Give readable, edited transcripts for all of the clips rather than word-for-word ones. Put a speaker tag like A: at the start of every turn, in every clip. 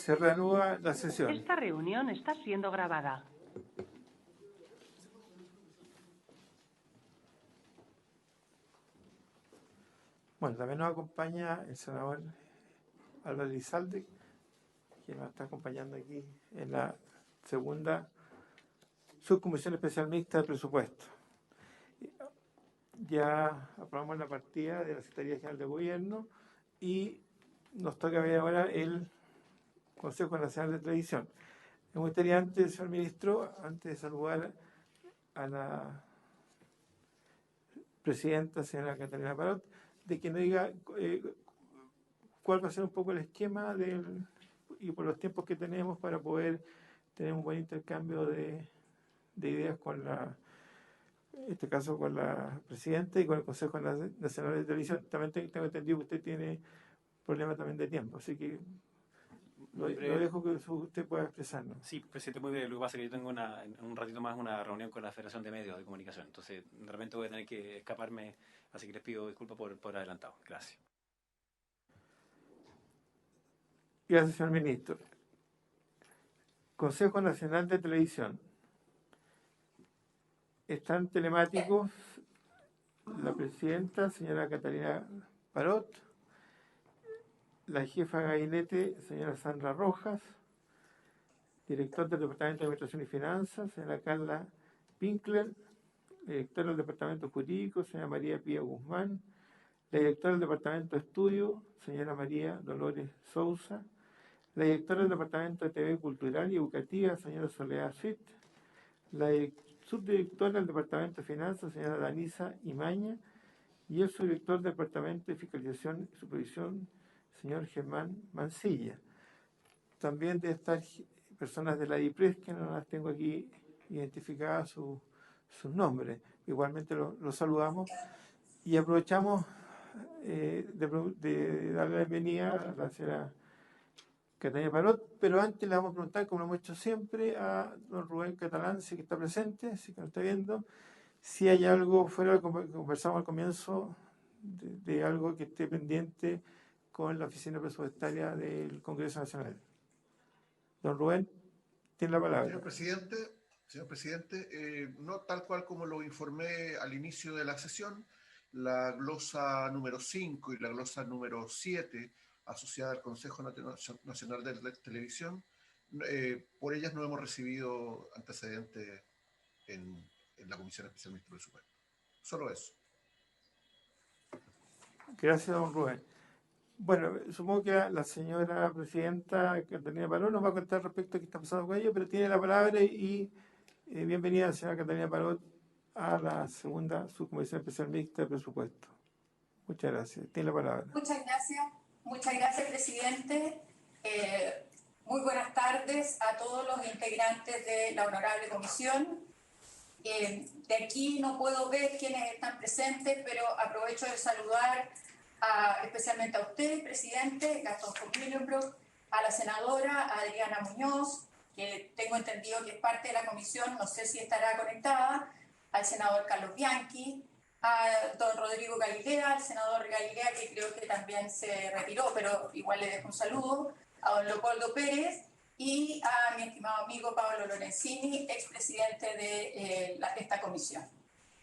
A: Se reanuda la sesión.
B: Esta reunión está siendo grabada.
A: Bueno, también nos acompaña el senador Álvaro Elizalde, que nos está acompañando aquí en la segunda subcomisión especial mixta de presupuesto. Ya aprobamos la partida de la Secretaría General de Gobierno y nos toca ver ahora el Consejo Nacional de Televisión. Me gustaría antes, señor ministro, antes de saludar a la presidenta, señora Catalina Parot, de que nos diga cuál va a ser un poco el esquema y por los tiempos que tenemos para poder tener un buen intercambio de ideas con en este caso con la presidenta y con el Consejo Nacional de Televisión. También tengo entendido que usted tiene problemas también de tiempo, así que lo dejo que usted pueda expresarnos.
C: Sí, presidente, muy breve. Lo que pasa es que yo tengo en un ratito más una reunión con la Federación de Medios de Comunicación, entonces de repente voy a tener que escaparme, así que les pido disculpas por adelantado. Gracias.
A: Gracias, señor ministro. Consejo Nacional de Televisión. Están telemáticos la presidenta, señora Catalina Parot, la jefa de gabinete, señora Sandra Rojas, director del Departamento de Administración y Finanzas, señora Carla Pinkler, la directora del Departamento Jurídico, señora María Pía Guzmán, la directora del Departamento de Estudio, señora María Dolores Sousa, la directora del Departamento de TV Cultural y Educativa, señora Soledad Fit, la subdirectora del Departamento de Finanzas, señora Danisa Imaña, y el subdirector del Departamento de Fiscalización y Supervisión, señor Germán Mancilla. También de estas personas de la DIPRES, que no las tengo aquí identificadas sus nombres. Igualmente los saludamos y aprovechamos de darle la bienvenida a la señora Catalina Parot, pero antes le vamos a preguntar, como lo hemos hecho siempre, a don Rubén Catalán, si que está presente, si que nos está viendo, si hay algo fuera de lo que conversamos al comienzo, de algo que esté pendiente con la Oficina Presupuestaria del Congreso Nacional. Don Rubén, tiene la palabra.
D: Señor presidente, no tal cual como lo informé al inicio de la sesión, la glosa número 5 y la glosa número 7 asociada al Consejo Nacional de Televisión, por ellas no hemos recibido antecedentes en la Comisión Especial de Presupuesto. Solo eso.
A: Gracias, don Rubén. Bueno, supongo que la señora presidenta Catalina Parot nos va a contar respecto a qué está pasando con ello, pero tiene la palabra y bienvenida, señora Catalina Parot, a la segunda subcomisión especial mixta de presupuesto. Muchas gracias. Tiene la palabra.
E: Muchas gracias, presidente. Muy buenas tardes a todos los integrantes de la honorable comisión. De aquí no puedo ver quiénes están presentes, pero aprovecho de saludar especialmente a usted, presidente Gastón von Willenbrock, a la senadora Adriana Muñoz, que tengo entendido que es parte de la comisión, no sé si estará conectada, al senador Carlos Bianchi, a don Rodrigo Galilea, al senador Galilea, que creo que también se retiró, pero igual le dejo un saludo, a don Leopoldo Pérez y a mi estimado amigo Pablo Lorenzini, expresidente de esta comisión.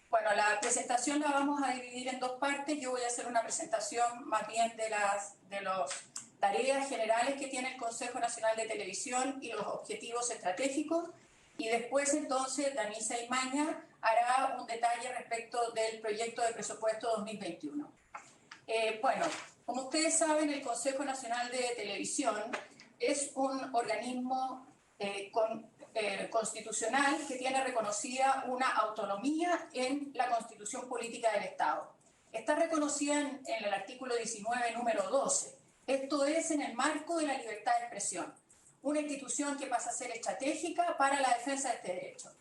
E: Bueno, la presentación la vamos a dividir en dos partes. Yo voy a hacer una presentación más bien de las tareas generales que tiene el Consejo Nacional de Televisión y los objetivos estratégicos. Y después, entonces, Danisa Imaña hará un detalle respecto del proyecto de presupuesto 2021. Bueno, como ustedes saben, el Consejo Nacional de Televisión es un organismo constitucional que tiene reconocida una autonomía en la Constitución Política del Estado. Está reconocida en el artículo 19, número 12. Esto es en el marco de la libertad de expresión. Una institución que pasa a ser estratégica para la defensa de este derecho.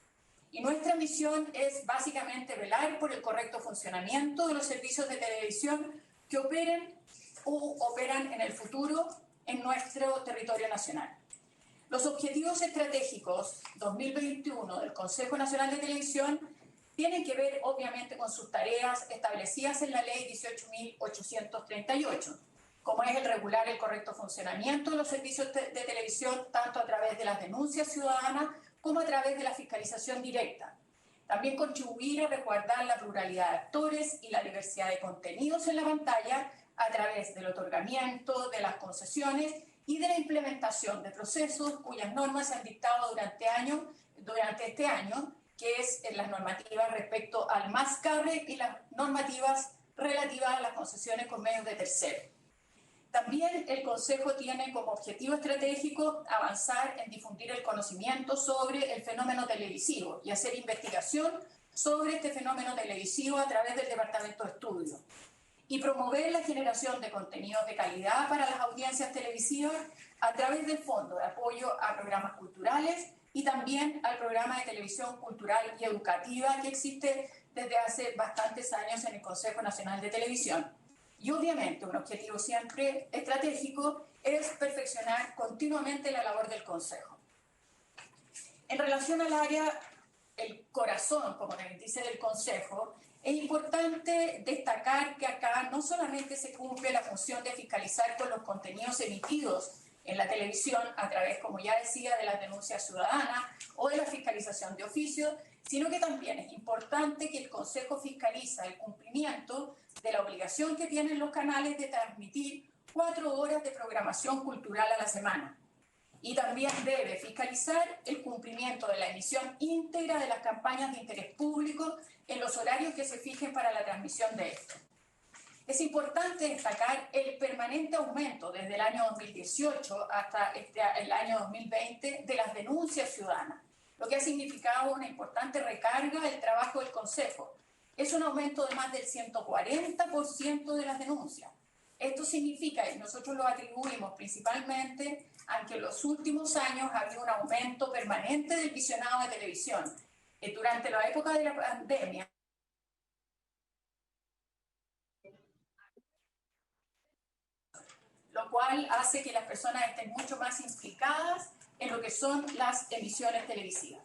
E: Y nuestra misión es básicamente velar por el correcto funcionamiento de los servicios de televisión que operen o operan en el futuro en nuestro territorio nacional. Los objetivos estratégicos 2021 del Consejo Nacional de Televisión tienen que ver obviamente con sus tareas establecidas en la Ley 18.838. como es el regular el correcto funcionamiento de los servicios de televisión, tanto a través de las denuncias ciudadanas como a través de la fiscalización directa. También contribuir a resguardar la pluralidad de actores y la diversidad de contenidos en la pantalla a través del otorgamiento de las concesiones y de la implementación de procesos cuyas normas se han dictado durante este año, que es en las normativas respecto al MASCARRE y las normativas relativas a las concesiones con medios de terceros. También el Consejo tiene como objetivo estratégico avanzar en difundir el conocimiento sobre el fenómeno televisivo y hacer investigación sobre este fenómeno televisivo a través del Departamento de Estudios y promover la generación de contenidos de calidad para las audiencias televisivas a través del Fondo de Apoyo a Programas Culturales y también al programa de televisión cultural y educativa que existe desde hace bastantes años en el Consejo Nacional de Televisión. Y obviamente un objetivo siempre estratégico es perfeccionar continuamente la labor del Consejo. En relación al área, el corazón, como les dice, del Consejo, es importante destacar que acá no solamente se cumple la función de fiscalizar con los contenidos emitidos en la televisión a través, como ya decía, de las denuncias ciudadanas o de la fiscalización de oficio, sino que también es importante que el Consejo fiscaliza el cumplimiento de la obligación que tienen los canales de transmitir 4 horas de programación cultural a la semana. Y también debe fiscalizar el cumplimiento de la emisión íntegra de las campañas de interés público en los horarios que se fijen para la transmisión de esto. Es importante destacar el permanente aumento desde el año 2018 hasta el año 2020 de las denuncias ciudadanas, lo que ha significado una importante recarga del trabajo del Consejo. Es un aumento de más del 140% de las denuncias. Esto significa, y nosotros lo atribuimos principalmente a que en los últimos años ha habido un aumento permanente del visionado de televisión. Durante la época de la pandemia, lo cual hace que las personas estén mucho más implicadas en lo que son las emisiones televisivas.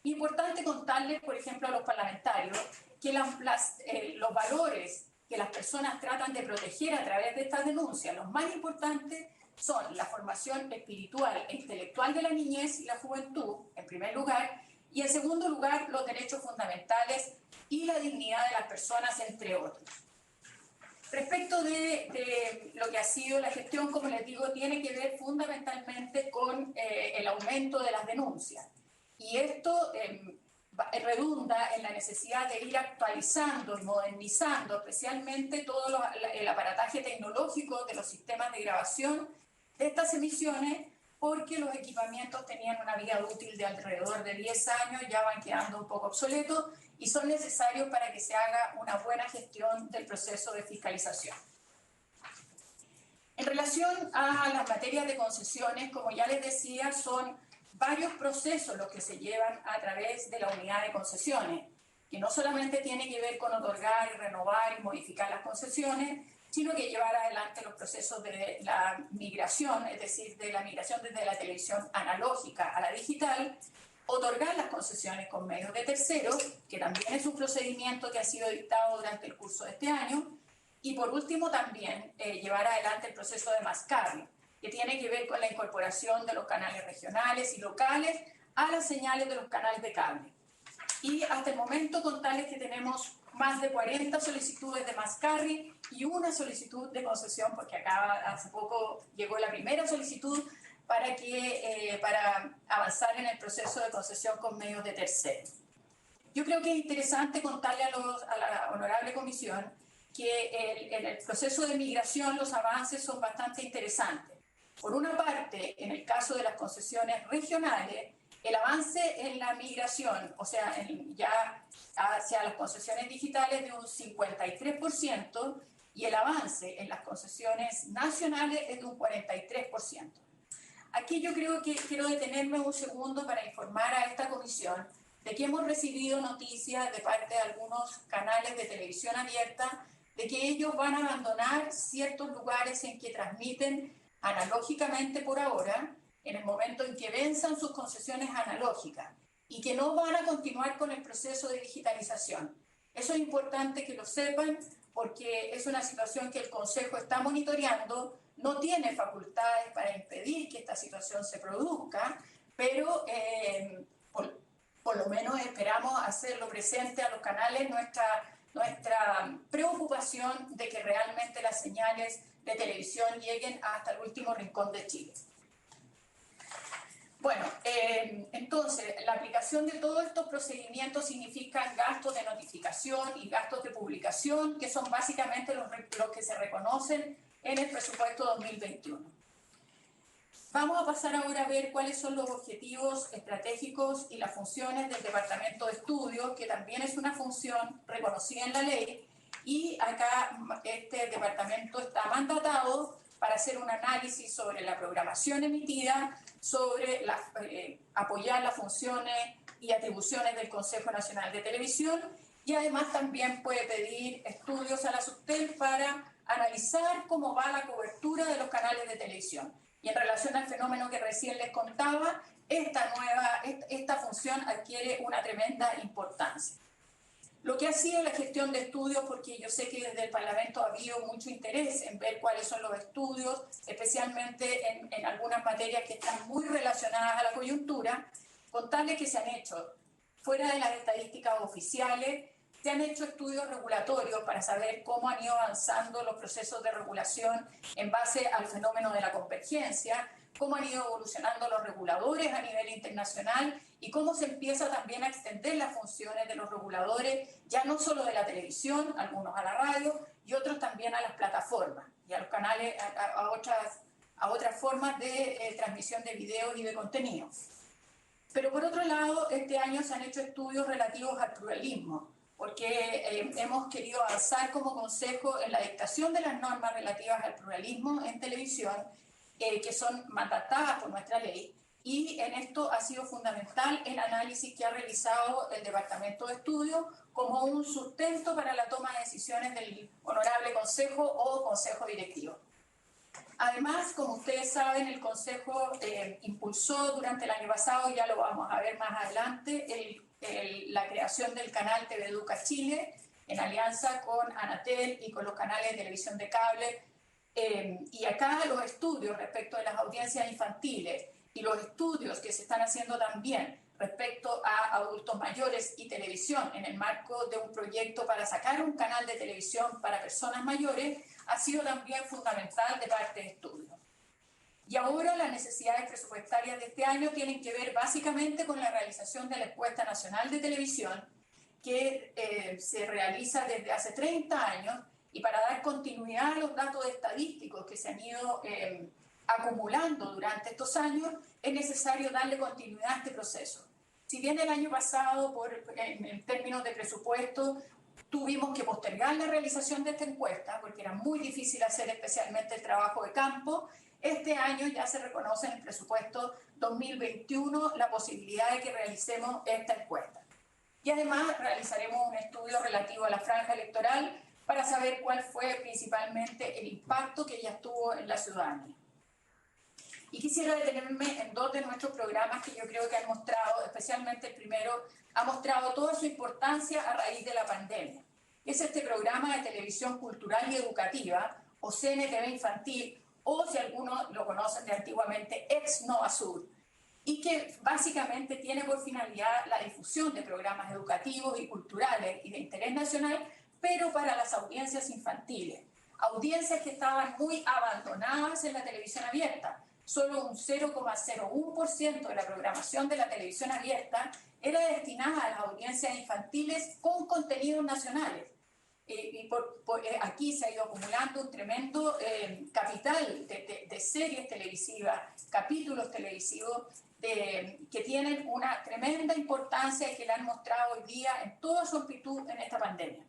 E: Importante contarles, por ejemplo, a los parlamentarios que los valores que las personas tratan de proteger a través de estas denuncias, los más importantes son la formación espiritual e intelectual de la niñez y la juventud, en primer lugar, y en segundo lugar, los derechos fundamentales y la dignidad de las personas, entre otros. Respecto de lo que ha sido la gestión, como les digo, tiene que ver fundamentalmente con el aumento de las denuncias. Y esto redunda en la necesidad de ir actualizando y modernizando especialmente todo el aparataje tecnológico de los sistemas de grabación de estas emisiones, porque los equipamientos tenían una vida útil de alrededor de 10 años, ya van quedando un poco obsoletos y son necesarios para que se haga una buena gestión del proceso de fiscalización. En relación a las materias de concesiones, como ya les decía, son varios procesos los que se llevan a través de la unidad de concesiones, que no solamente tiene que ver con otorgar y renovar y modificar las concesiones, sino que llevar adelante los procesos de la migración, es decir, de la migración desde la televisión analógica a la digital, otorgar las concesiones con medios de terceros, que también es un procedimiento que ha sido dictado durante el curso de este año, y por último también llevar adelante el proceso de MASCARRE, que tiene que ver con la incorporación de los canales regionales y locales a las señales de los canales de cable. Y hasta el momento contarles que tenemos más de 40 solicitudes de MASCARRE y una solicitud de concesión, porque hace poco llegó la primera solicitud para avanzar en el proceso de concesión con medios de terceros. Yo creo que es interesante contarle a la honorable comisión que en el proceso de migración los avances son bastante interesantes. Por una parte, en el caso de las concesiones regionales, el avance en la migración, o sea, ya hacia las concesiones digitales de un 53%, y el avance en las concesiones nacionales es de un 43%. Aquí yo creo que quiero detenerme un segundo para informar a esta comisión de que hemos recibido noticias de parte de algunos canales de televisión abierta de que ellos van a abandonar ciertos lugares en que transmiten analógicamente por ahora, en el momento en que venzan sus concesiones analógicas, y que no van a continuar con el proceso de digitalización. Eso es importante que lo sepan, porque es una situación que el Consejo está monitoreando no tiene facultades para impedir que esta situación se produzca, pero por lo menos esperamos hacerlo presente a los canales nuestra preocupación de que realmente las señales de televisión lleguen hasta el último rincón de Chile. Bueno, entonces, la aplicación de todos estos procedimientos significa gastos de notificación y gastos de publicación, que son básicamente los que se reconocen en el presupuesto 2021. Vamos a pasar ahora a ver cuáles son los objetivos estratégicos y las funciones del Departamento de Estudios, que también es una función reconocida en la ley, y acá este departamento está mandatado para hacer un análisis sobre la programación emitida, sobre apoyar las funciones y atribuciones del Consejo Nacional de Televisión, y además también puede pedir estudios a la SUSTEL para analizar cómo va la cobertura de los canales de televisión. Y en relación al fenómeno que recién les contaba, esta función adquiere una tremenda importancia. Lo que ha sido la gestión de estudios, porque yo sé que desde el Parlamento ha habido mucho interés en ver cuáles son los estudios, especialmente en algunas materias que están muy relacionadas a la coyuntura, contarles que se han hecho, fuera de las estadísticas oficiales, se han hecho estudios regulatorios para saber cómo han ido avanzando los procesos de regulación en base al fenómeno de la convergencia, cómo han ido evolucionando los reguladores a nivel internacional y cómo se empieza también a extender las funciones de los reguladores, ya no solo de la televisión, algunos a la radio y otros también a las plataformas y a los canales, a otras formas de transmisión de videos y de contenidos. Pero por otro lado, este año se han hecho estudios relativos al pluralismo, porque hemos querido avanzar como Consejo en la dictación de las normas relativas al pluralismo en televisión, que son mandatadas por nuestra ley, y en esto ha sido fundamental el análisis que ha realizado el Departamento de Estudios como un sustento para la toma de decisiones del Honorable Consejo o Consejo Directivo. Además, como ustedes saben, el Consejo impulsó durante el año pasado, ya lo vamos a ver más adelante, la creación del canal TV Educa Chile, en alianza con Anatel y con los canales de televisión de cable. Y acá los estudios respecto de las audiencias infantiles y los estudios que se están haciendo también respecto a adultos mayores y televisión en el marco de un proyecto para sacar un canal de televisión para personas mayores ha sido también fundamental de parte de estudios. Y ahora las necesidades presupuestarias de este año tienen que ver básicamente con la realización de la Encuesta Nacional de Televisión, que se realiza desde hace 30 años, y para dar continuidad a los datos estadísticos que se han ido acumulando durante estos años, es necesario darle continuidad a este proceso. Si bien el año pasado, en términos de presupuesto, tuvimos que postergar la realización de esta encuesta, porque era muy difícil hacer especialmente el trabajo de campo, este año ya se reconoce en el presupuesto 2021 la posibilidad de que realicemos esta encuesta. Y además realizaremos un estudio relativo a la franja electoral para saber cuál fue principalmente el impacto que ella tuvo en la ciudadanía. Y quisiera detenerme en dos de nuestros programas que yo creo que han mostrado, especialmente el primero, ha mostrado toda su importancia a raíz de la pandemia. Es este programa de televisión cultural y educativa, o CNTV Infantil, o si algunos lo conocen de antiguamente, ex Nova Sur, y que básicamente tiene por finalidad la difusión de programas educativos y culturales y de interés nacional, pero para las audiencias infantiles, audiencias que estaban muy abandonadas en la televisión abierta. Solo un 0,01% de la programación de la televisión abierta era destinada a las audiencias infantiles con contenidos nacionales. Aquí se ha ido acumulando un tremendo capital de series televisivas, capítulos televisivos que tienen una tremenda importancia y que la han mostrado hoy día en toda su amplitud en esta pandemia.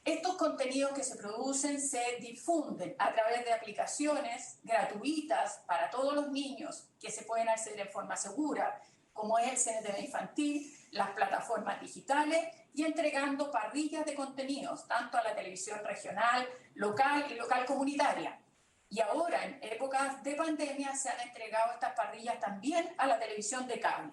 E: Estos contenidos que se producen se difunden a través de aplicaciones gratuitas para todos los niños que se pueden acceder en forma segura, como es el CNTV Infantil, las plataformas digitales y entregando parrillas de contenidos, tanto a la televisión regional, local y local comunitaria. Y ahora, en épocas de pandemia, se han entregado estas parrillas también a la televisión de cable.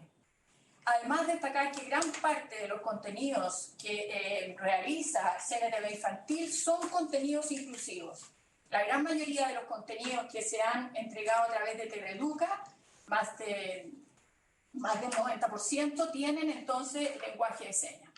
E: Además, destacar que gran parte de los contenidos que realiza CNTV Infantil son contenidos inclusivos. La gran mayoría de los contenidos que se han entregado a través de TVEduca, más del 90%, tienen entonces lenguaje de señas.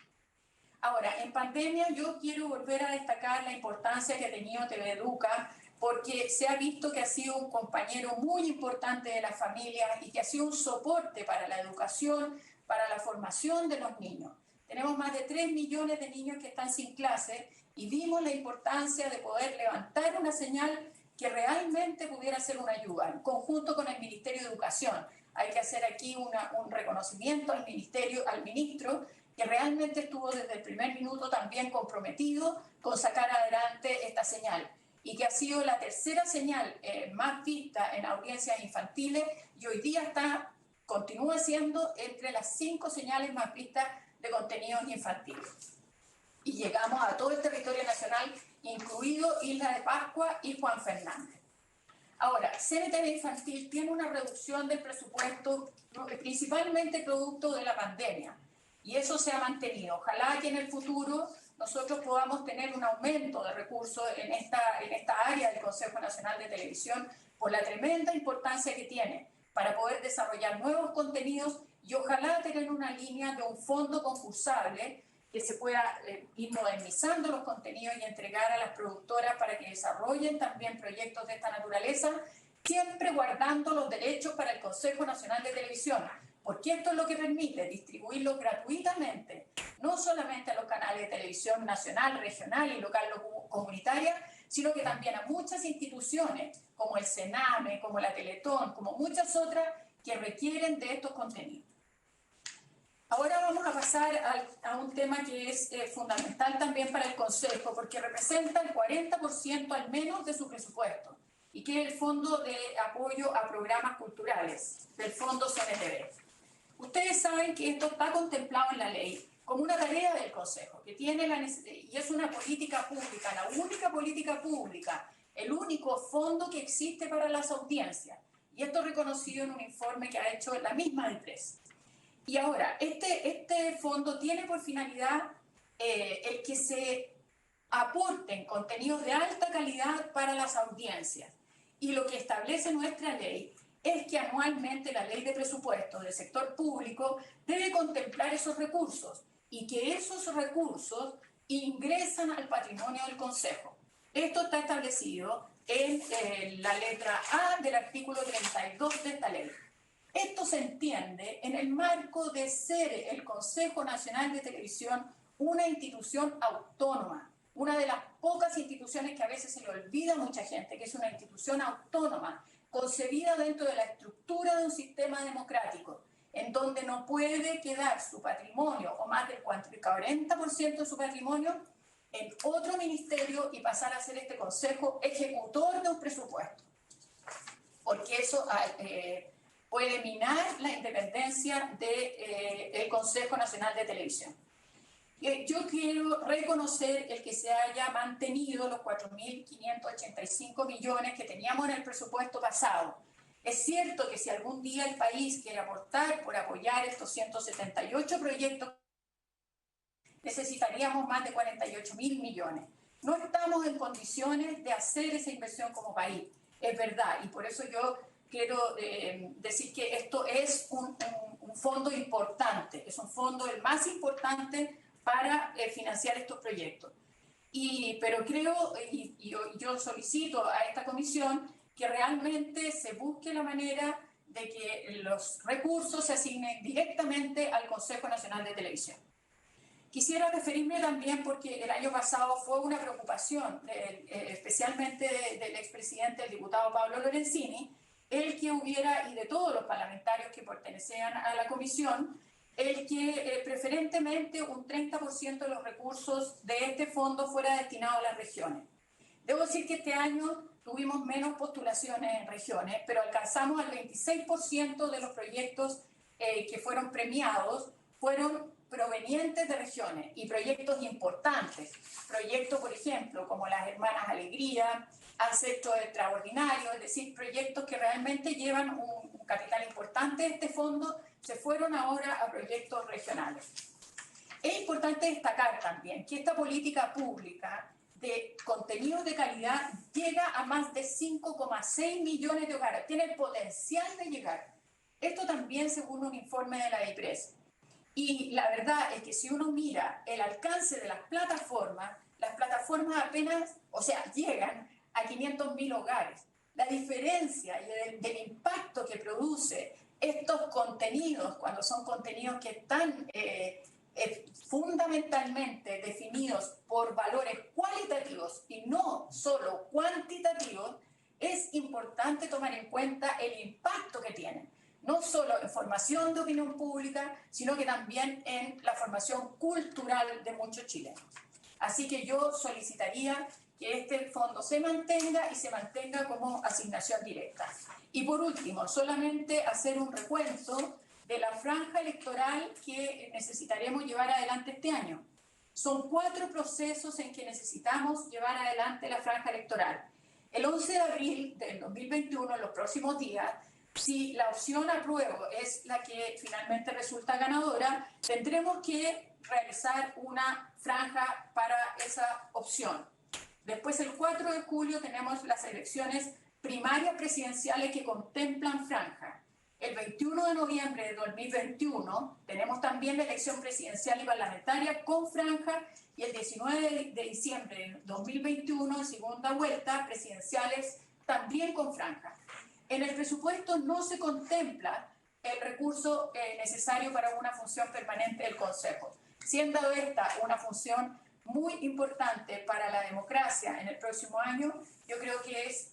E: Ahora, en pandemia yo quiero volver a destacar la importancia que ha tenido TVEduca, porque se ha visto que ha sido un compañero muy importante de las familias y que ha sido un soporte para la educación, para la formación de los niños. Tenemos más de 3 millones de niños que están sin clase y vimos la importancia de poder levantar una señal que realmente pudiera ser una ayuda, en conjunto con el Ministerio de Educación. Hay que hacer aquí un reconocimiento al ministerio, al ministro, que realmente estuvo desde el primer minuto también comprometido con sacar adelante esta señal y que ha sido la tercera señal más vista en audiencias infantiles y hoy día continúa siendo entre las 5 señales más vistas de contenidos infantiles. Y llegamos a todo el territorio nacional, incluido Isla de Pascua y Juan Fernández. Ahora, CNTV Infantil tiene una reducción del presupuesto principalmente producto de la pandemia y eso se ha mantenido. Ojalá que en el futuro nosotros podamos tener un aumento de recursos en esta área del Consejo Nacional de Televisión por la tremenda importancia que tiene para poder desarrollar nuevos contenidos y ojalá tener una línea de un fondo concursable que se pueda ir modernizando los contenidos y entregar a las productoras para que desarrollen también proyectos de esta naturaleza, siempre guardando los derechos para el Consejo Nacional de Televisión, porque esto es lo que permite distribuirlos gratuitamente, no solamente a los canales de televisión nacional, regional y local comunitaria, sino que también a muchas instituciones como el Sename, como la Teletón, como muchas otras que requieren de estos contenidos. Ahora vamos a pasar a un tema que es fundamental también para el Consejo, porque representa el 40% al menos de su presupuesto, y que es el Fondo de Apoyo a Programas Culturales, del Fondo CNTV. Ustedes saben que esto está contemplado en la ley como una tarea del Consejo, que tiene y es una política pública, la única política pública, el único fondo que existe para las audiencias, y esto reconocido en un informe que ha hecho la misma D3. Y ahora, este fondo tiene por finalidad el que se aporten contenidos de alta calidad para las audiencias. Y lo que establece nuestra ley es que anualmente la ley de presupuesto del sector público debe contemplar esos recursos y que esos recursos ingresan al patrimonio del Consejo. Esto está establecido en la letra A del artículo 32 de esta ley. Esto se entiende en el marco de ser el Consejo Nacional de Televisión una institución autónoma, una de las pocas instituciones que a veces se le olvida a mucha gente, que es una institución autónoma, concebida dentro de la estructura de un sistema democrático, en donde no puede quedar su patrimonio, o más del 40% de su patrimonio, en otro ministerio y pasar a ser este Consejo ejecutor de un presupuesto. Porque eso puede minar la independencia del Consejo Nacional de Televisión. Yo quiero reconocer el que se haya mantenido los 4.585 millones que teníamos en el presupuesto pasado. Es cierto que si algún día el país quiere aportar por apoyar estos 178 proyectos, necesitaríamos más de 48.000 millones. No estamos en condiciones de hacer esa inversión como país, es verdad, y por eso yo quiero decir que esto es un fondo importante, es un fondo el más importante para financiar estos proyectos. Pero creo, y yo solicito a esta comisión que realmente se busque la manera de que los recursos se asignen directamente al Consejo Nacional de Televisión. Quisiera referirme también porque el año pasado fue una preocupación, especialmente del expresidente, el diputado Pablo Lorenzini, el que hubiera, y de todos los parlamentarios que pertenecían a la comisión, el que preferentemente un 30% de los recursos de este fondo fuera destinado a las regiones. Debo decir que este año tuvimos menos postulaciones en regiones, pero alcanzamos al 26% de los proyectos que fueron premiados fueron provenientes de regiones y proyectos importantes. Proyectos, por ejemplo, como las Hermanas Alegría, Ancestros Extraordinarios, es decir, proyectos que realmente llevan un capital importante de este fondo, se fueron ahora a proyectos regionales. Es importante destacar también que esta política pública de contenidos de calidad llega a más de 5,6 millones de hogares. Tiene el potencial de llegar. Esto también según un informe de la IPRES. Y la verdad es que si uno mira el alcance de las plataformas apenas, o sea, llegan a 500.000 hogares. La diferencia y del impacto que produce estos contenidos, cuando son contenidos que están fundamentalmente definidos por valores cualitativos y no solo cuantitativos, es importante tomar en cuenta el impacto que tienen. No solo en formación de opinión pública, sino que también en la formación cultural de muchos chilenos. Así que yo solicitaría que este fondo se mantenga y se mantenga como asignación directa. Y por último, solamente hacer un recuento de la franja electoral que necesitaremos llevar adelante este año. Son 4 procesos en que necesitamos llevar adelante la franja electoral. El 11 de abril del 2021, en los próximos días, si la opción apruebo es la que finalmente resulta ganadora, tendremos que realizar una franja para esa opción. Después, el 4 de julio, tenemos las elecciones primarias presidenciales que contemplan franja. El 21 de noviembre de 2021 tenemos también la elección presidencial y parlamentaria con franja, y el 19 de diciembre de 2021, segunda vuelta, presidenciales también con franja. En el presupuesto no se contempla el recurso necesario para una función permanente del Consejo, siendo esta una función muy importante para la democracia en el próximo año. Yo creo que es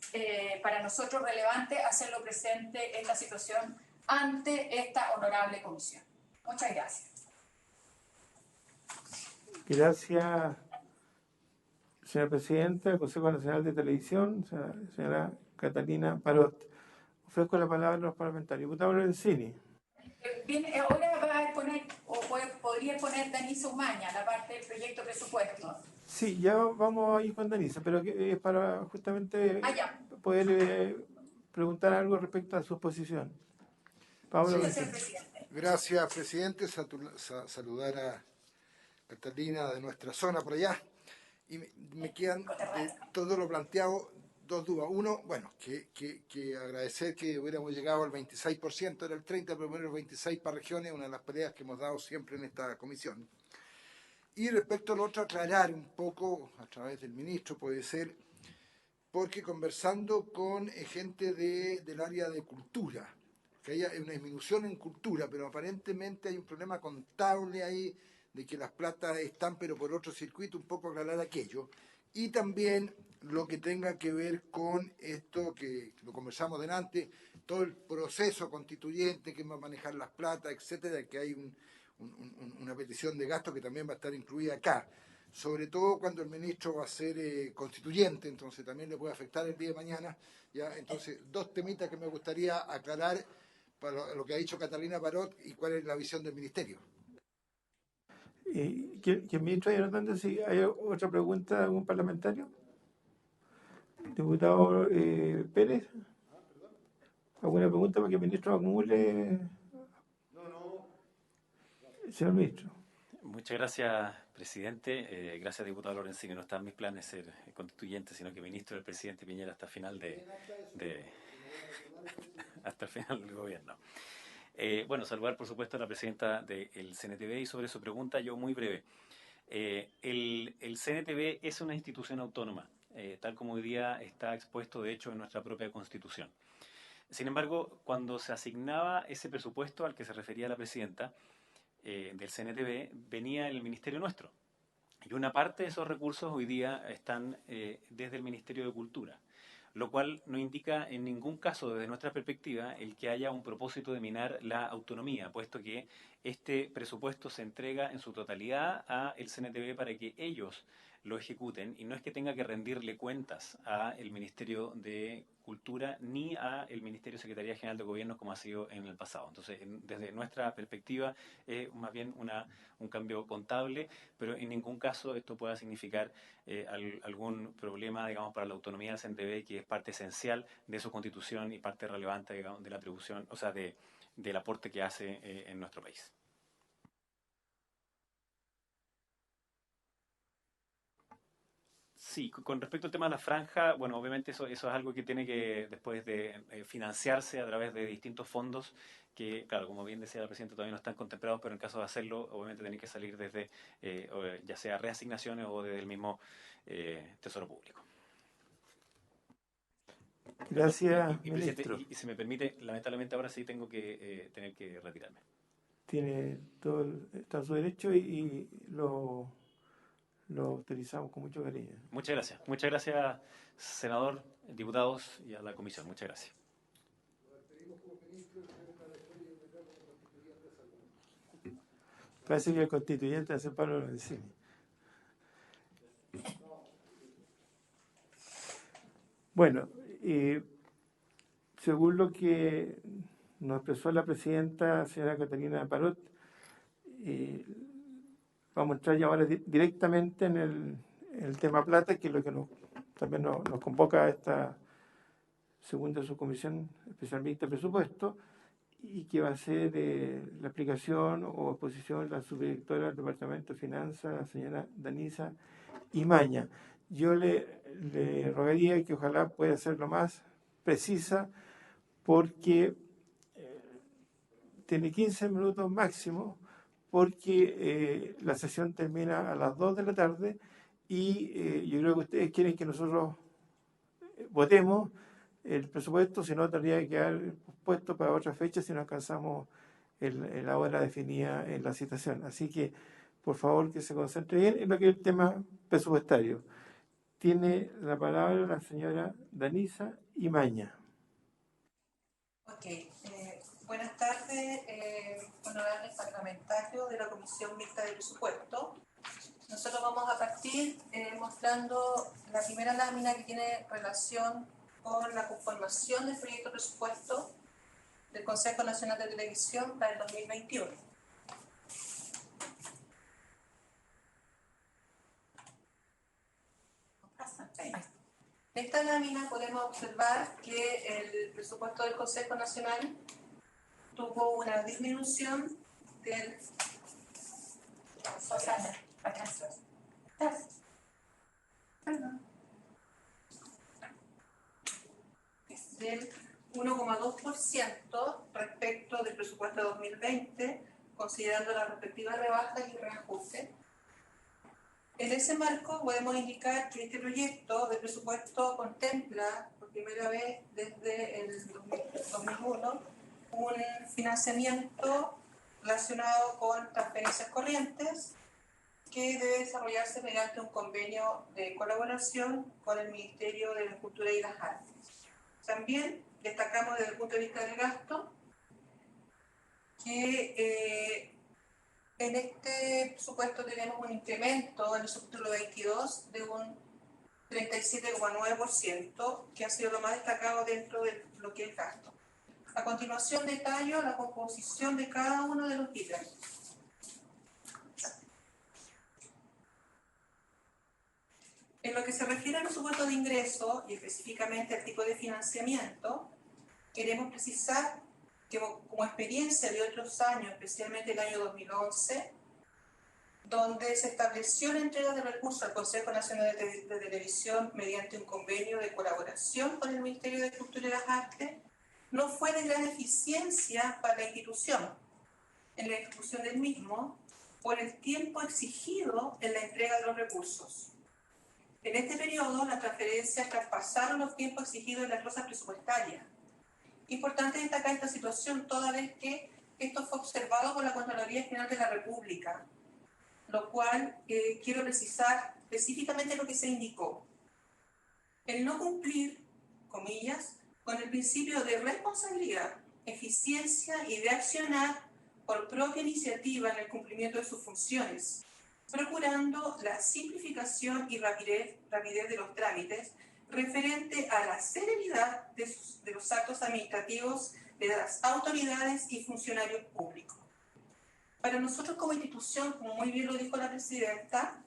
E: para nosotros relevante hacerlo presente esta situación ante esta honorable comisión. Muchas gracias.
A: Gracias, señora presidenta del Consejo Nacional de Televisión, señora Catalina Parot. Ofrezco la palabra a los parlamentarios. Diputado Lorenzini.
E: Bien, ahora va a exponer, o podría exponer Danisa Umaña, la parte del proyecto presupuesto.
A: Sí, ya vamos a ir con Danisa, pero que es para justamente poder preguntar algo respecto a su exposición. Pablo.
E: Sí, señor presidente.
F: Gracias, presidente. Saludar a Catalina de nuestra zona por allá. Y me quedan de todo lo planteado 2 dudas. Uno, bueno, que agradecer que hubiéramos llegado al 26%, era el 30%, pero bueno, el 26% para regiones, una de las peleas que hemos dado siempre en esta comisión. Y respecto al otro, aclarar un poco, a través del ministro, puede ser, porque conversando con gente del área de cultura, que haya una disminución en cultura, pero aparentemente hay un problema contable ahí, de que las platas están, pero por otro circuito, un poco aclarar aquello. Y también lo que tenga que ver con esto que lo conversamos delante, todo el proceso constituyente, que va a manejar las platas, etcétera, que hay una petición de gasto que también va a estar incluida acá. Sobre todo cuando el ministro va a ser constituyente, entonces también le puede afectar el día de mañana. ¿Ya? Entonces, 2 temitas que me gustaría aclarar para lo que ha dicho Catalina Parot y cuál es la visión del ministerio.
A: ¿Que el ministro Hernández, si hay otra pregunta de algún parlamentario? Diputado Pérez. ¿Alguna pregunta para que el ministro acumule? No. Señor ministro.
C: Muchas gracias, presidente. Gracias, diputado Lorenzini. No está en mis planes ser constituyente, sino que ministro del presidente Piñera hasta el final hasta el final del gobierno. Bueno, saludar por supuesto a la presidenta del CNTV y sobre su pregunta, yo muy breve. El CNTV es una institución autónoma, tal como hoy día está expuesto de hecho en nuestra propia Constitución. Sin embargo, cuando se asignaba ese presupuesto al que se refería la presidenta del CNTV, venía el ministerio nuestro. Y una parte de esos recursos hoy día están desde el Ministerio de Cultura, lo cual no indica en ningún caso, desde nuestra perspectiva, el que haya un propósito de minar la autonomía, puesto que este presupuesto se entrega en su totalidad a el CNTV para que ellos lo ejecuten, y no es que tenga que rendirle cuentas al Ministerio de Cultura ni al Ministerio de Secretaría General de Gobierno como ha sido en el pasado. Entonces, desde nuestra perspectiva, es más bien un cambio contable, pero en ningún caso esto pueda significar algún problema, digamos, para la autonomía del CNTV, que es parte esencial de su constitución y parte relevante, digamos, de la atribución, o sea, del aporte que hace en nuestro país. Sí, con respecto al tema de la franja, bueno, obviamente eso es algo que tiene que después de financiarse a través de distintos fondos que, claro, como bien decía la presidenta, todavía no están contemplados, pero en caso de hacerlo, obviamente tienen que salir desde ya sea reasignaciones o desde el mismo Tesoro Público.
A: Gracias,
C: Presidente,
A: ministro.
C: y si me permite, lamentablemente ahora sí tengo que tener que retirarme.
A: Está en su derecho y lo utilizamos con mucho cariño.
C: Muchas gracias, senador, diputados y a la comisión. Muchas gracias.
A: Parece que el constituyente hace Pablo Lorenzini. Bueno, según lo que nos expresó la presidenta, señora Catalina Parot, vamos a entrar ya ahora directamente en el tema plata, que es lo que también nos convoca a esta segunda subcomisión especialmente de presupuesto, y que va a ser la explicación o exposición de la subdirectora del Departamento de Finanzas, la señora Danisa Imaña. Yo le rogaría que ojalá pueda ser lo más precisa, porque tiene 15 minutos máximo, porque la sesión termina a las 2 de la tarde y yo creo que ustedes quieren que nosotros votemos el presupuesto, si no tendría que quedar puesto para otra fecha si no alcanzamos la hora definida en la citación. Así que, por favor, que se concentre bien en lo que es el tema presupuestario. Tiene la palabra la señora Danisa Imaña.
G: Ok, buenas tardes, honorables parlamentarios de la Comisión Mixta de Presupuesto. Nosotros vamos a partir mostrando la primera lámina que tiene relación con la conformación del proyecto de presupuesto del Consejo Nacional de Televisión para el 2021. En esta lámina podemos observar que el presupuesto del Consejo Nacional tuvo una disminución del 1,2% respecto del presupuesto de 2020, considerando las respectivas rebajas y reajustes. En ese marco podemos indicar que este proyecto de presupuesto contempla por primera vez desde el 2001 un financiamiento relacionado con transferencias corrientes que debe desarrollarse mediante un convenio de colaboración con el Ministerio de la Cultura y las Artes. También destacamos desde el punto de vista del gasto que en este presupuesto tenemos un incremento en el subtítulo 22 de un 37,9%, que ha sido lo más destacado dentro de lo que es gasto. A continuación detallo la composición de cada uno de los ítems. En lo que se refiere al presupuesto de ingreso y específicamente al tipo de financiamiento, queremos precisar que como experiencia de otros años, especialmente el año 2011, donde se estableció la entrega de recursos al Consejo Nacional de Televisión mediante un convenio de colaboración con el Ministerio de Cultura y las Artes, no fue de gran eficiencia para la institución en la ejecución del mismo por el tiempo exigido en la entrega de los recursos. En este periodo, las transferencias traspasaron los tiempos exigidos en las glosas presupuestarias. Importante destacar esta situación toda vez que esto fue observado por la Contraloría General de la República, lo cual quiero precisar específicamente lo que se indicó. El no cumplir, comillas, con el principio de responsabilidad, eficiencia y de accionar por propia iniciativa en el cumplimiento de sus funciones, procurando la simplificación y rapidez de los trámites referente a la celeridad de los actos administrativos de las autoridades y funcionarios públicos. Para nosotros como institución, como muy bien lo dijo la presidenta,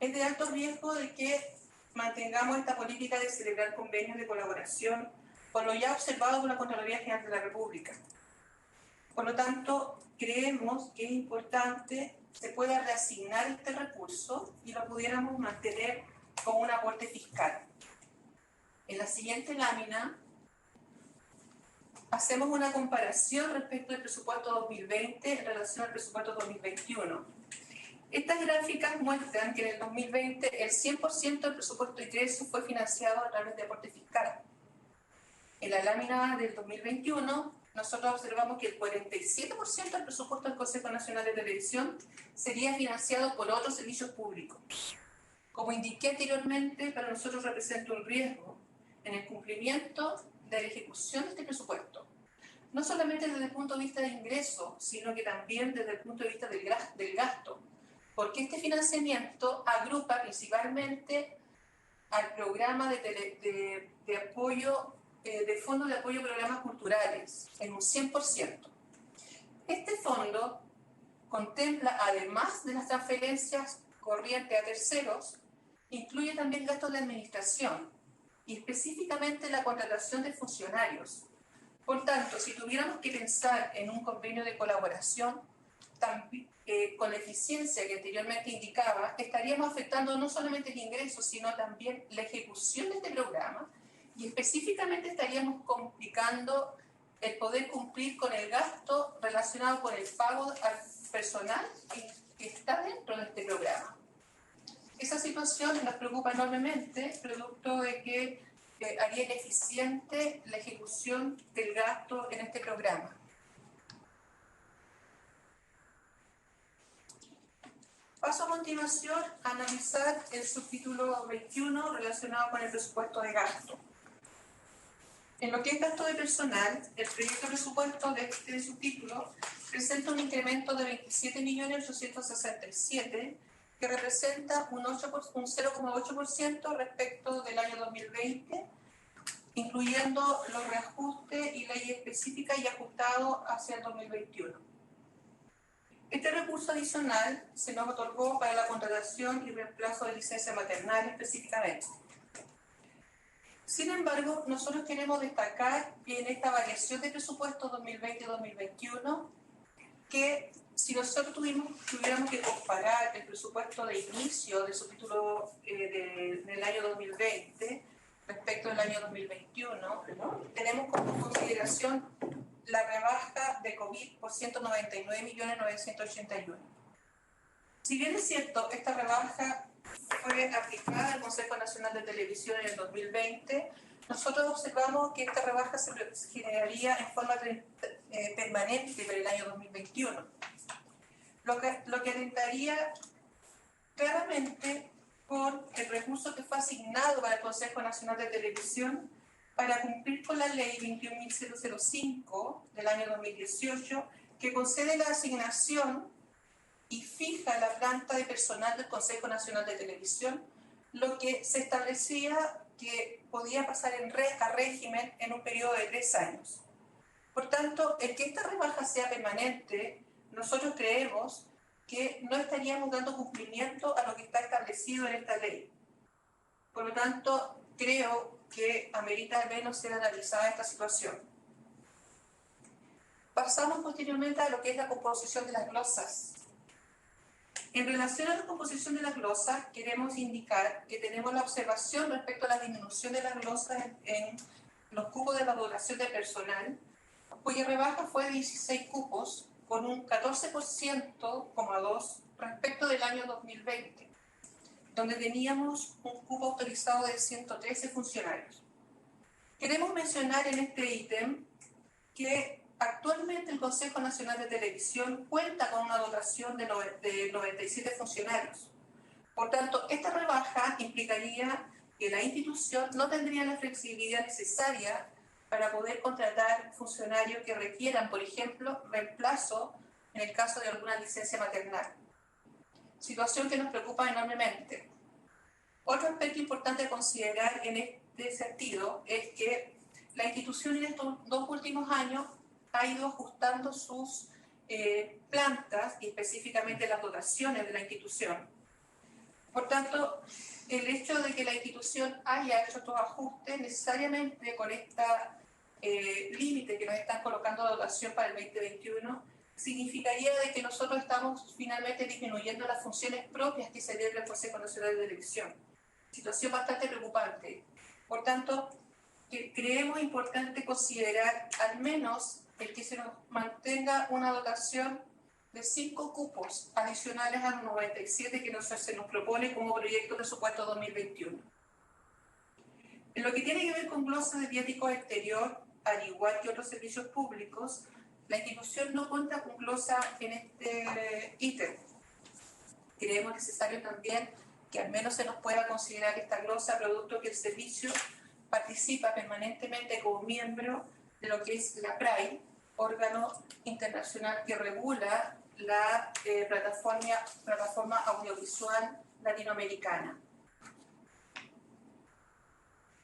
G: es de alto riesgo de que mantengamos esta política de celebrar convenios de colaboración con lo ya observado por la Contraloría General de la República. Por lo tanto, creemos que es importante se pueda reasignar este recurso y lo pudiéramos mantener como un aporte fiscal. En la siguiente lámina hacemos una comparación respecto al presupuesto 2020 en relación al presupuesto 2021. Estas gráficas muestran que en el 2020 el 100% del presupuesto de ingresos fue financiado a través de aporte fiscal. En la lámina del 2021, nosotros observamos que el 47% del presupuesto del Consejo Nacional de Televisión sería financiado por otros servicios públicos. Como indiqué anteriormente, para nosotros representa un riesgo en el cumplimiento de la ejecución de este presupuesto. No solamente desde el punto de vista de ingreso, sino que también desde el punto de vista del gasto, porque este financiamiento agrupa principalmente al programa de apoyo, de fondo de apoyo a programas culturales, en un 100%. Este fondo contempla, además de las transferencias corrientes a terceros, incluye también gastos de administración y específicamente la contratación de funcionarios. Por tanto, si tuviéramos que pensar en un convenio de colaboración, con la eficiencia que anteriormente indicaba, estaríamos afectando no solamente el ingreso, sino también la ejecución de este programa y específicamente estaríamos complicando el poder cumplir con el gasto relacionado con el pago al personal que está dentro de este programa. Esa situación nos preocupa enormemente, producto de que haría ineficiente la ejecución del gasto en este programa. Paso a continuación a analizar el subtítulo 21 relacionado con el presupuesto de gasto. En lo que es gasto de personal, el proyecto de presupuesto de este subtítulo presenta un incremento de 27.867.000, que representa un 0,8% respecto del año 2020, incluyendo los reajustes y leyes específicas y ajustados hacia el 2021. Este recurso adicional se nos otorgó para la contratación y reemplazo de licencia maternal específicamente. Sin embargo, nosotros queremos destacar en esta variación de presupuesto 2020-2021 que si nosotros tuviéramos que comparar el presupuesto de inicio del subtítulo del año 2020 respecto al año 2021, tenemos como consideración la rebaja de COVID por 199.981.000. Si bien es cierto, esta rebaja fue aplicada al Consejo Nacional de Televisión en el 2020, nosotros observamos que esta rebaja se generaría en forma permanente para el año 2021, lo que alentaría claramente con el recurso que fue asignado para el Consejo Nacional de Televisión para cumplir con la ley 21.005 del año 2018, que concede la asignación y fija la planta de personal del Consejo Nacional de Televisión, lo que se establecía que podía pasar a régimen en un periodo de 3 años. Por tanto, el que esta rebaja sea permanente, nosotros creemos que no estaríamos dando cumplimiento a lo que está establecido en esta ley. Por lo tanto, creo que amerita al menos ser analizada esta situación. Pasamos posteriormente a lo que es la composición de las glosas. En relación a la composición de las glosas, queremos indicar que tenemos la observación respecto a la disminución de las glosas en los cupos de la dotación de personal, cuya rebaja fue de 16 cupos, con un 14,2% respecto del año 2020, donde teníamos un cupo autorizado de 113 funcionarios. Queremos mencionar en este ítem que actualmente el Consejo Nacional de Televisión cuenta con una dotación de 97 funcionarios. Por tanto, esta rebaja implicaría que la institución no tendría la flexibilidad necesaria para poder contratar funcionarios que requieran, por ejemplo, reemplazo en el caso de alguna licencia maternal. Situación que nos preocupa enormemente. Otro aspecto importante a considerar en este sentido es que la institución en estos 2 últimos años ha ido ajustando sus plantas y específicamente las dotaciones de la institución. Por tanto, el hecho de que la institución haya hecho estos ajustes necesariamente con esta límite que nos están colocando de dotación para el 2021 significaría de que nosotros estamos finalmente disminuyendo las funciones propias que se deben al Consejo Nacional de Televisión. situación bastante preocupante. Por tanto, creemos importante considerar al menos el que se nos mantenga una dotación de 5 cupos adicionales a los 97 que se nos propone como proyecto de presupuesto 2021. En lo que tiene que ver con glosa de viático exterior, al igual que otros servicios públicos, la institución no cuenta con glosa en este ítem. Creemos necesario también que al menos se nos pueda considerar esta glosa, producto que el servicio participa permanentemente como miembro de lo que es la PRAI, órgano internacional que regula la plataforma audiovisual latinoamericana.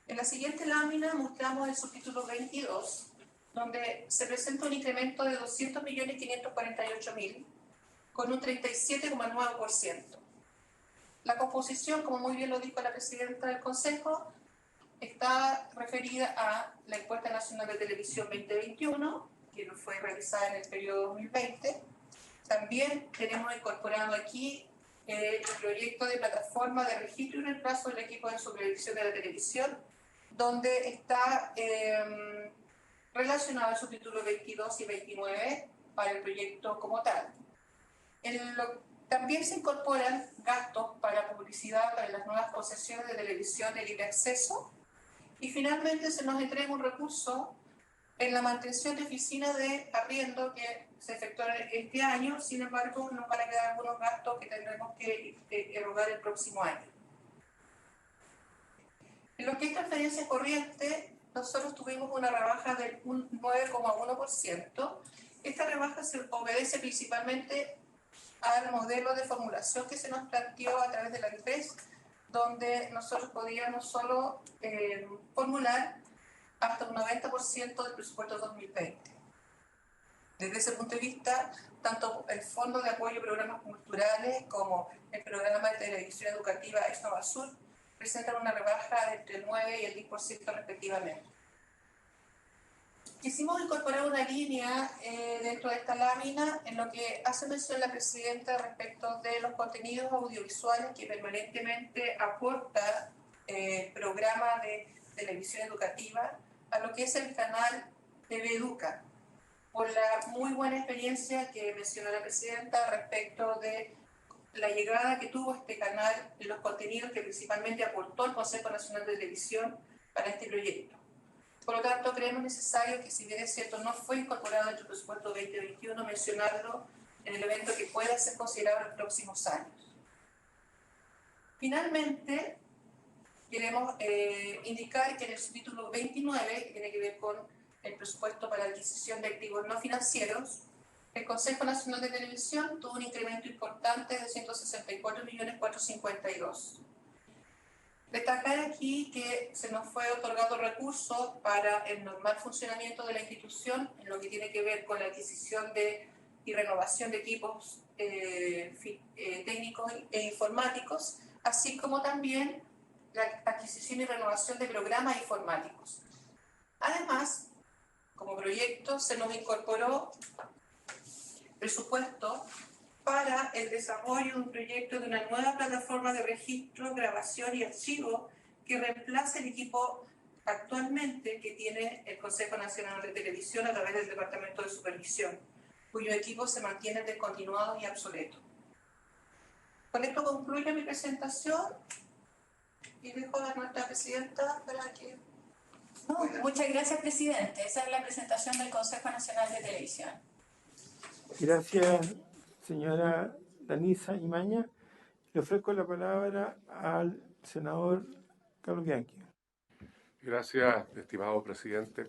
G: En la siguiente lámina mostramos el subtítulo 22, donde se presenta un incremento de 200.548.000, con un 37,9%. La composición, como muy bien lo dijo la presidenta del Consejo, está referida a la Encuesta Nacional de Televisión 2021, que fue realizada en el periodo 2020. También tenemos incorporado aquí el proyecto de plataforma de registro y reemplazo del equipo de supervisión de la televisión, donde está relacionado el subtítulo 22 y 29 para el proyecto como tal. También se incorporan gastos para publicidad para las nuevas concesiones de televisión de libre acceso, y finalmente se nos entrega un recurso en la mantención de oficinas de arriendo que se efectuó este año. Sin embargo, nos van a quedar algunos gastos que tendremos que erogar el próximo año. En lo que es transferencia corriente, nosotros tuvimos una rebaja del 9,1%. Esta rebaja se obedece principalmente al modelo de formulación que se nos planteó a través de la ANPES, donde nosotros podíamos solo formular hasta un 90% del presupuesto 2020. Desde ese punto de vista, tanto el Fondo de Apoyo a Programas Culturales como el Programa de Televisión Educativa Sur presentan una rebaja de entre el 9 y el 10% respectivamente. Quisimos incorporar una línea dentro de esta lámina en lo que hace mención la presidenta respecto de los contenidos audiovisuales que permanentemente aporta el programa de televisión educativa a lo que es el canal TV Educa, por la muy buena experiencia que mencionó la presidenta respecto de la llegada que tuvo este canal en los contenidos que principalmente aportó el Consejo Nacional de Televisión para este proyecto. Por lo tanto, creemos necesario que, si bien es cierto, no fue incorporado en el presupuesto 2021, mencionarlo en el evento que pueda ser considerado en los próximos años. Finalmente, queremos indicar que en el subtítulo 29, que tiene que ver con el presupuesto para adquisición de activos no financieros, el Consejo Nacional de Televisión tuvo un incremento importante de 164.452.000. Destacar aquí que se nos fue otorgado recursos para el normal funcionamiento de la institución en lo que tiene que ver con la adquisición y renovación de equipos técnicos e informáticos, así como también la adquisición y renovación de programas informáticos. Además, como proyecto, se nos incorporó presupuesto para el desarrollo de un proyecto de una nueva plataforma de registro, grabación y archivo que reemplace el equipo actualmente que tiene el Consejo Nacional de Televisión a través del Departamento de Supervisión, cuyo equipo se mantiene descontinuado y obsoleto. Con esto concluyo mi presentación y dejo a nuestra presidenta para que...
E: Muchas gracias, presidente. Esa es la presentación del Consejo Nacional de Televisión.
A: Gracias, señora Danisa Imaña. Le ofrezco la palabra al senador Carlos Bianchi.
H: Gracias, estimado presidente.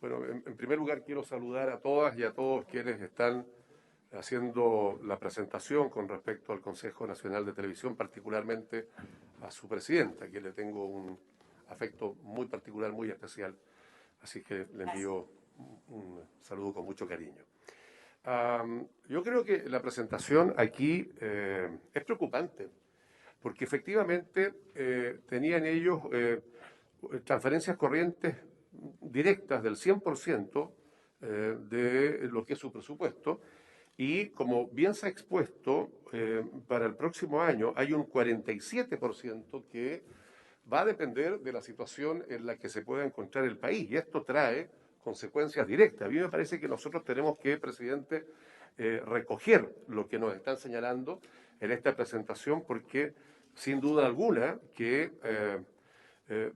H: Bueno, en primer lugar quiero saludar a todas y a todos quienes están haciendo la presentación con respecto al Consejo Nacional de Televisión, particularmente a su presidenta, a quien le tengo un afecto muy particular, muy especial. Así que le envío un saludo con mucho cariño. Yo creo que la presentación aquí es preocupante, porque efectivamente tenían ellos transferencias corrientes directas del 100% de lo que es su presupuesto, y como bien se ha expuesto, para el próximo año hay un 47% que va a depender de la situación en la que se pueda encontrar el país, y esto trae consecuencias directas. A mí me parece que nosotros tenemos que, presidente, recoger lo que nos están señalando en esta presentación, porque sin duda alguna que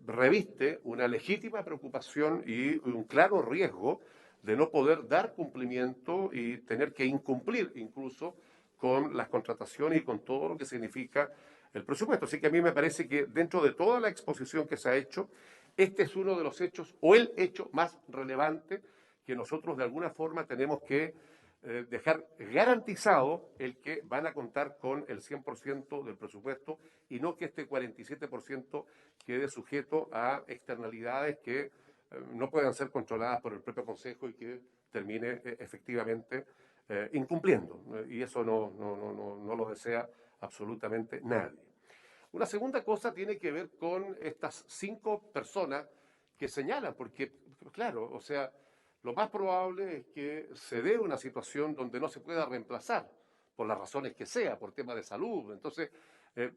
H: reviste una legítima preocupación y un claro riesgo de no poder dar cumplimiento y tener que incumplir incluso con las contrataciones y con todo lo que significa el presupuesto. Así que a mí me parece que dentro de toda la exposición que se ha hecho, este es uno de los hechos o el hecho más relevante que nosotros de alguna forma tenemos que dejar garantizado el que van a contar con el 100% del presupuesto y no que este 47% quede sujeto a externalidades que no puedan ser controladas por el propio Consejo y que termine efectivamente incumpliendo. Y eso no lo desea absolutamente nadie. Una segunda cosa tiene que ver con estas 5 personas que señalan, porque, claro, o sea, lo más probable es que se dé una situación donde no se pueda reemplazar, por las razones que sea, por temas de salud. Entonces,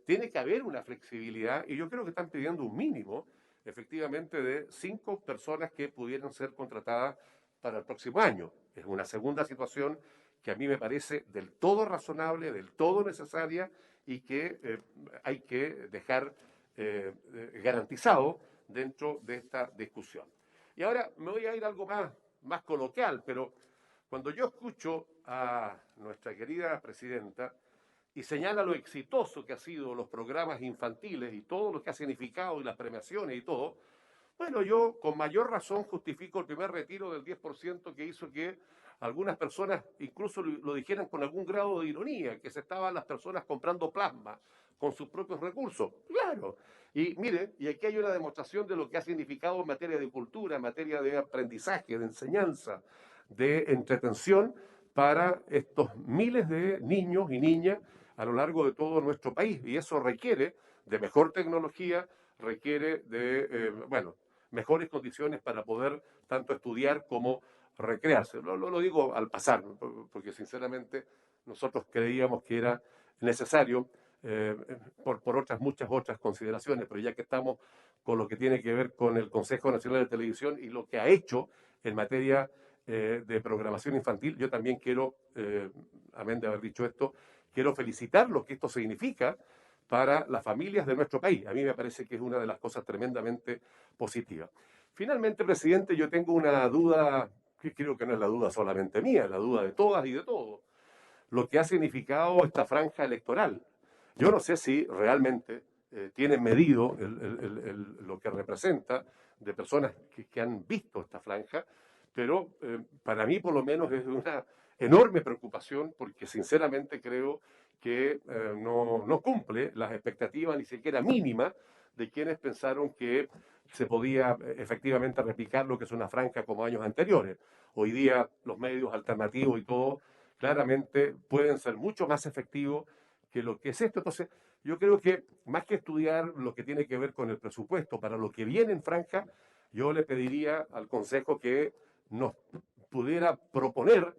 H: tiene que haber una flexibilidad, y yo creo que están pidiendo un mínimo, efectivamente, de 5 personas que pudieran ser contratadas para el próximo año. Es una segunda situación que a mí me parece del todo razonable, del todo necesaria, y que hay que dejar garantizado dentro de esta discusión. Y ahora me voy a ir a algo más coloquial, pero cuando yo escucho a nuestra querida presidenta y señala lo exitoso que han sido los programas infantiles y todo lo que ha significado y las premiaciones y todo, bueno, yo con mayor razón justifico el primer retiro del 10% que hizo que algunas personas incluso lo dijeran con algún grado de ironía, que se estaban las personas comprando plasma con sus propios recursos. Claro. Y mire, y aquí hay una demostración de lo que ha significado en materia de cultura, en materia de aprendizaje, de enseñanza, de entretención para estos miles de niños y niñas a lo largo de todo nuestro país. Y eso requiere de mejor tecnología, requiere de, mejores condiciones para poder tanto estudiar como recrearse. Lo digo al pasar, porque sinceramente nosotros creíamos que era necesario por muchas otras consideraciones, pero ya que estamos con lo que tiene que ver con el Consejo Nacional de Televisión y lo que ha hecho en materia de programación infantil, yo también quiero, amén de haber dicho esto, quiero felicitar lo que esto significa para las familias de nuestro país. A mí me parece que es una de las cosas tremendamente positivas. Finalmente, presidente, yo tengo una duda, que creo que no es la duda solamente mía, es la duda de todas y de todos, lo que ha significado esta franja electoral. Yo no sé si realmente tienen medido lo que representa de personas que han visto esta franja, pero para mí por lo menos es una enorme preocupación porque sinceramente creo que no cumple las expectativas ni siquiera mínimas de quienes pensaron que se podía efectivamente replicar lo que es una franja como años anteriores. Hoy día los medios alternativos y todo claramente pueden ser mucho más efectivos que lo que es esto. Entonces, yo creo que más que estudiar lo que tiene que ver con el presupuesto para lo que viene en franja, yo le pediría al Consejo que nos pudiera proponer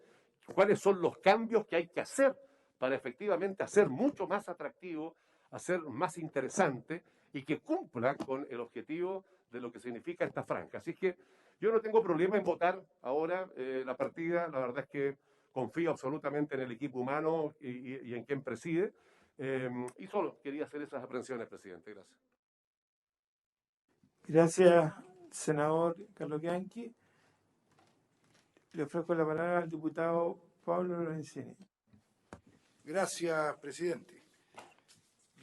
H: cuáles son los cambios que hay que hacer para efectivamente hacer mucho más atractivo, hacer más interesante y que cumpla con el objetivo de lo que significa esta franja. Así que yo no tengo problema en votar ahora la partida, la verdad es que confío absolutamente en el equipo humano y en quien preside, y solo quería hacer esas aprensiones, presidente. Gracias.
A: Gracias, senador Carlos Bianchi. Le ofrezco la palabra al diputado Pablo Lorenzini.
F: Gracias, presidente.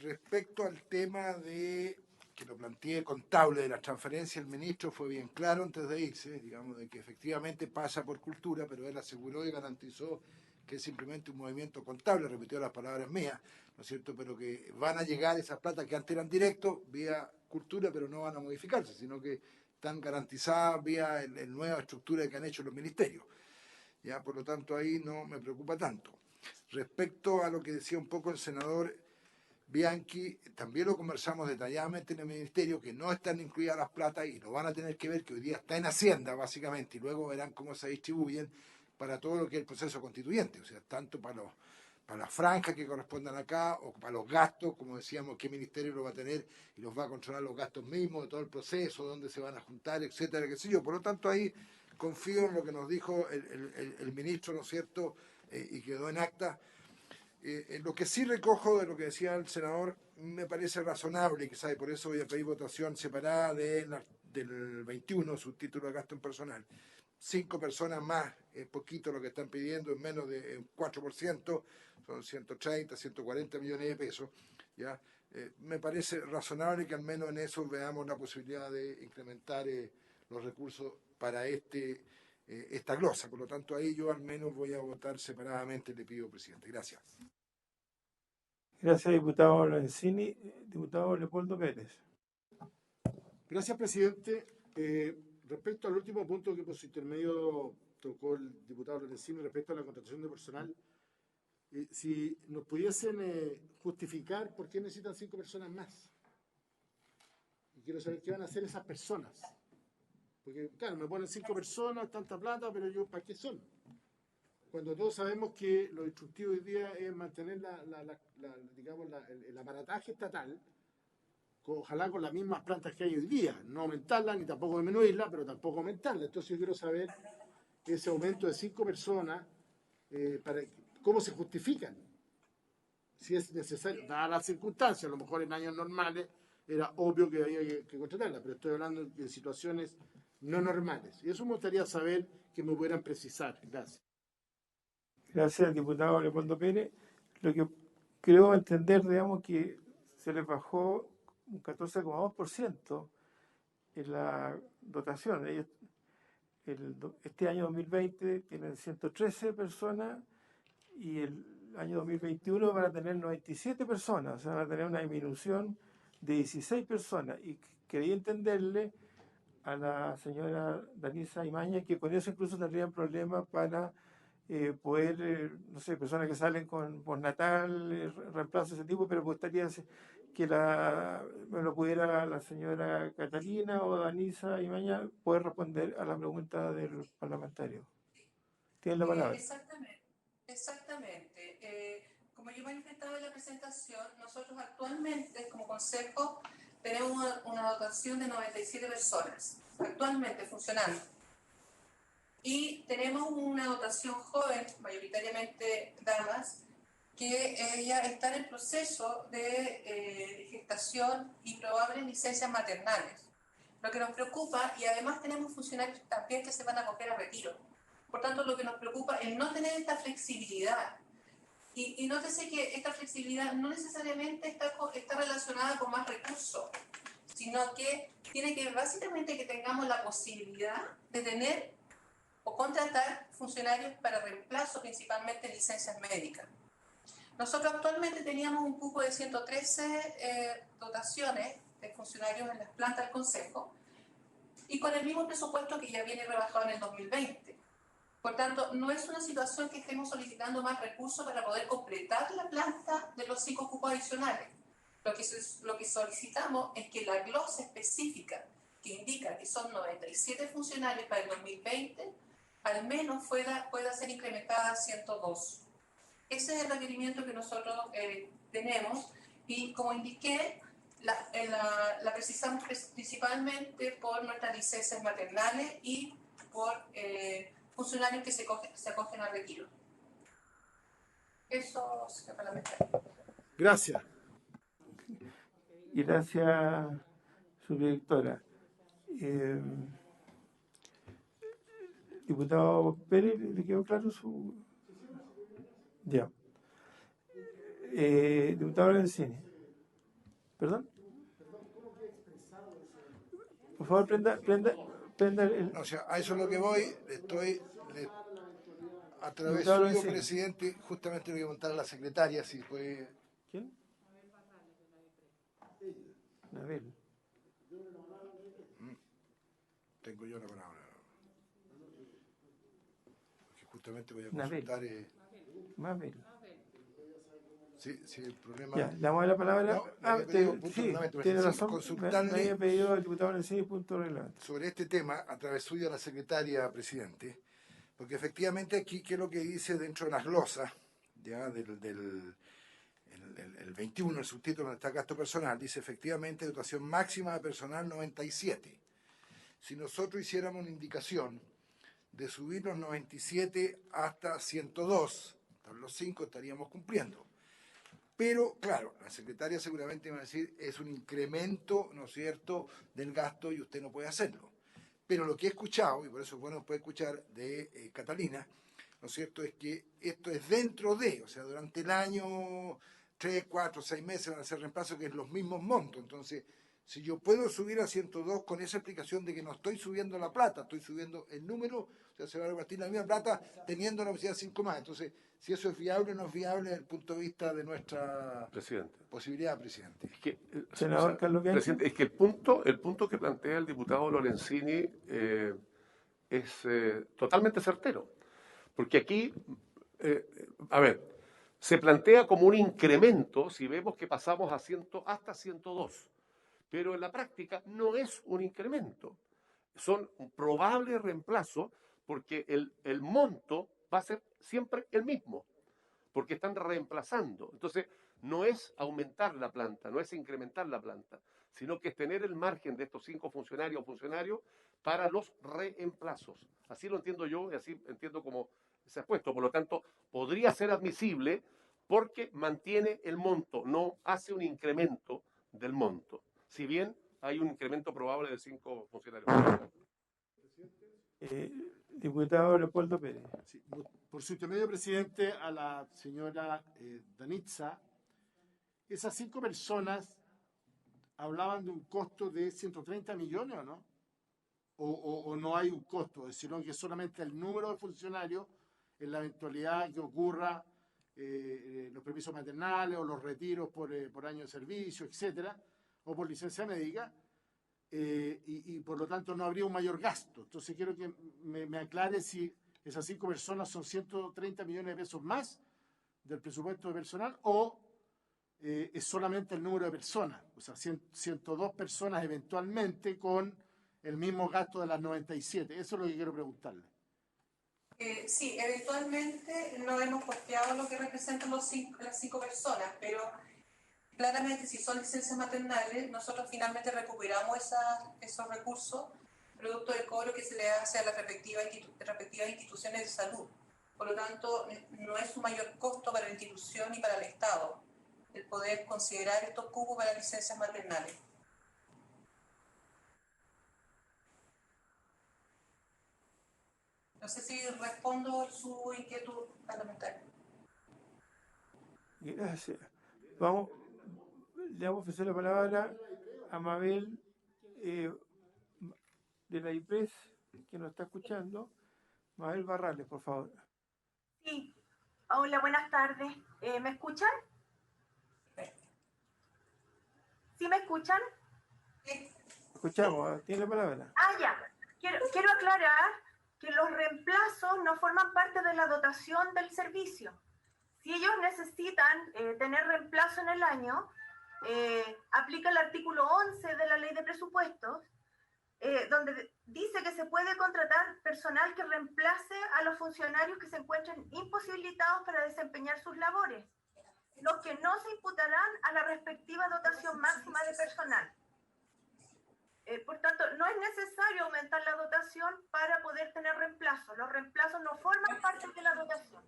F: Respecto al tema de que lo planteé contable de la transferencia, el ministro fue bien claro antes de irse, digamos, de que efectivamente pasa por cultura, pero él aseguró y garantizó que es simplemente un movimiento contable, repitió las palabras mías, ¿no es cierto?, pero que van a llegar esas platas que antes eran directos vía cultura, pero no van a modificarse, sino que están garantizadas vía la nueva estructura que han hecho los ministerios. Ya, por lo tanto, ahí no me preocupa tanto. Respecto a lo que decía un poco el senador Bianchi, también lo conversamos detalladamente en el ministerio, que no están incluidas las platas y lo van a tener que ver, que hoy día está en Hacienda, básicamente, y luego verán cómo se distribuyen para todo lo que es el proceso constituyente, o sea, tanto para para las franjas que correspondan acá, o para los gastos, como decíamos, qué ministerio lo va a tener y los va a controlar los gastos mismos, de todo el proceso, dónde se van a juntar, etcétera, qué sé yo. Por lo tanto, ahí confío en lo que nos dijo el ministro, ¿no es cierto?, y quedó en acta. Lo que sí recojo de lo que decía el senador, me parece razonable, quizás, y por eso voy a pedir votación separada del 21, subtítulo de gasto en personal. 5 personas más, es poquito lo que están pidiendo, es menos de un 4%, son 130, 140 millones de pesos. ¿Ya? Me parece razonable que al menos en eso veamos la posibilidad de incrementar los recursos para esta glosa. Por lo tanto, ahí yo al menos voy a votar separadamente, le pido, presidente. Gracias.
A: Gracias, diputado Lorenzini. Diputado Leopoldo Pérez.
I: Gracias, presidente. Respecto al último punto que por su intermedio tocó el diputado Lorenzini respecto a la contratación de personal, si nos pudiesen justificar por qué necesitan 5 personas más. Y quiero saber qué van a hacer esas personas. Porque, claro, me ponen 5 personas, tanta plata, pero yo, ¿para qué son? Cuando todos sabemos que lo instructivo hoy día es mantener el aparataje estatal, ojalá con las mismas plantas que hay hoy día, no aumentarla ni tampoco disminuirla, pero tampoco aumentarla. Entonces yo quiero saber ese aumento de 5 personas, cómo se justifican, si es necesario, dadas las circunstancias. A lo mejor en años normales era obvio que había que contratarla, pero estoy hablando de situaciones no normales. Y eso me gustaría saber, que me pudieran precisar. Gracias.
A: Gracias, diputado Leopoldo Pérez. Lo que creo entender, digamos, que se les bajó un 14,2% en la dotación. Ellos, este año 2020 tienen 113 personas y el año 2021 van a tener 97 personas, o sea, van a tener una disminución de 16 personas. Y quería entenderle a la señora Danisa Imaña que con eso incluso tendrían problemas para poder, no sé, personas que salen con postnatal, reemplazo de ese tipo, pero me gustaría que me lo pudiera la señora Catalina o Danisa Imaña poder responder a la pregunta del parlamentario. Tiene la palabra.
G: Exactamente. Como yo manifestaba en la presentación, nosotros actualmente como consejo tenemos una dotación de 97 personas actualmente funcionando. Y tenemos una dotación joven, mayoritariamente damas, que ya está en el proceso de gestación y probables licencias maternales. Lo que nos preocupa, y además tenemos funcionarios también que se van a acoger a retiro. Por tanto, lo que nos preocupa es no tener esta flexibilidad. Y nótese que esta flexibilidad no necesariamente está relacionada con más recursos, sino que tiene que ver básicamente que tengamos la posibilidad de tener o contratar funcionarios para reemplazo, principalmente licencias médicas. Nosotros actualmente teníamos un cupo de 113 dotaciones de funcionarios en las plantas del Consejo y con el mismo presupuesto que ya viene rebajado en el 2020. Por tanto, no es una situación que estemos solicitando más recursos para poder completar la planta de los 5 cupos adicionales. Lo que solicitamos es que la glosa específica que indica que son 97 funcionarios para el 2020, al menos pueda ser incrementada a 102. Ese es el requerimiento que nosotros tenemos y, como indiqué, la precisamos principalmente por nuestras licencias maternales y por funcionarios que se acogen al retiro. Eso, señor parlamentario.
I: Gracias.
A: Y gracias, subdirectora. Diputado Pérez, ¿le quedó claro su...? Ya. Diputado Lorenzini. ¿Perdón? Por favor, prenda el...
F: No, o sea, a eso es lo que voy. A través
A: Diputado
F: suyo,
A: Lorenzini.
F: presidente, justamente le voy a contar a la secretaria, si puede...
A: ¿Quién? Nabel.
F: Tengo yo la palabra. Porque justamente voy a consultar...
A: Mabel.
F: Sí, el problema...
A: Ya, le damos la palabra.
F: No,
A: Sí, tiene razón. Me había pedido al diputado Lorenzini punto reglamento.
F: Sobre este tema, a través suyo a la secretaria, presidente, porque efectivamente aquí, ¿qué es lo que dice dentro de las glosas ya el 21, el subtítulo donde está gasto personal, dice efectivamente dotación máxima de personal 97. Si nosotros hiciéramos una indicación de subir los 97 hasta 102, los 5 estaríamos cumpliendo. Pero, claro, la secretaria seguramente va a decir, es un incremento, ¿no es cierto?, del gasto y usted no puede hacerlo. Pero lo que he escuchado, y por eso es bueno después escuchar de Catalina, ¿no es cierto?, es que esto es dentro de, o sea, durante el año, 3, 4, 6 meses van a hacer reemplazos que es los mismos montos. Entonces, si yo puedo subir a 102 con esa explicación de que no estoy subiendo la plata, estoy subiendo el número, o sea, se va a repartir la misma plata teniendo la posibilidad de 5 más. Entonces, si eso es viable o no es viable desde el punto de vista de nuestra posibilidad, presidente.
H: Es que,
A: Senador Carlos Bianchi.
H: presidente, es que el punto que plantea el diputado Lorenzini es totalmente certero. Porque aquí, a ver, se plantea como un incremento si vemos que pasamos a hasta 102. Pero en la práctica no es un incremento. Son un probable reemplazo porque el monto va a ser siempre el mismo, porque están reemplazando. Entonces, no es aumentar la planta, no es incrementar la planta, sino que es tener el margen de estos 5 funcionarios o funcionarios para los reemplazos. Así lo entiendo yo y así entiendo cómo se ha puesto. Por lo tanto, podría ser admisible porque mantiene el monto, no hace un incremento del monto. Si bien hay un incremento probable de 5 funcionarios.
A: Diputado Leopoldo Pérez.
I: Sí, por su intermedio, presidente, a la señora Danitza, esas 5 personas hablaban de un costo de 130 millones, ¿o no? O no hay un costo, sino que solamente el número de funcionarios en la eventualidad que ocurra los permisos maternales o los retiros por año de servicio, etcétera, o por licencia médica, y por lo tanto no habría un mayor gasto. Entonces quiero que me aclare si esas 5 personas son 130 millones de pesos más del presupuesto de personal o es solamente el número de personas, o sea, 102 personas eventualmente con el mismo gasto de las 97. Eso es lo que quiero preguntarle.
G: Sí, eventualmente no hemos costeado lo que representan las 5 personas, pero claramente si son licencias maternales, nosotros finalmente recuperamos esos recursos producto del cobro que se le hace a las respectivas instituciones de salud. Por lo tanto, no es un mayor costo para la institución ni para el Estado el poder considerar estos cupos para licencias maternales. No sé si respondo su inquietud parlamentaria.
A: Gracias. Le vamos a ofrecer la palabra a Mabel de la IPRES, que nos está escuchando. Mabel Barrales, por favor.
J: Sí. Hola, buenas tardes. ¿Me escuchan? ¿Sí me escuchan?
A: Escuchamos, tiene la palabra.
J: Ya. Quiero aclarar que los reemplazos no forman parte de la dotación del servicio. Si ellos necesitan tener reemplazo en el año, aplica el artículo 11 de la Ley de Presupuestos, donde dice que se puede contratar personal que reemplace a los funcionarios que se encuentren imposibilitados para desempeñar sus labores, los que no se imputarán a la respectiva dotación máxima de personal. Por tanto, no es necesario aumentar la dotación para poder tener reemplazo. Los reemplazos no forman parte de la dotación.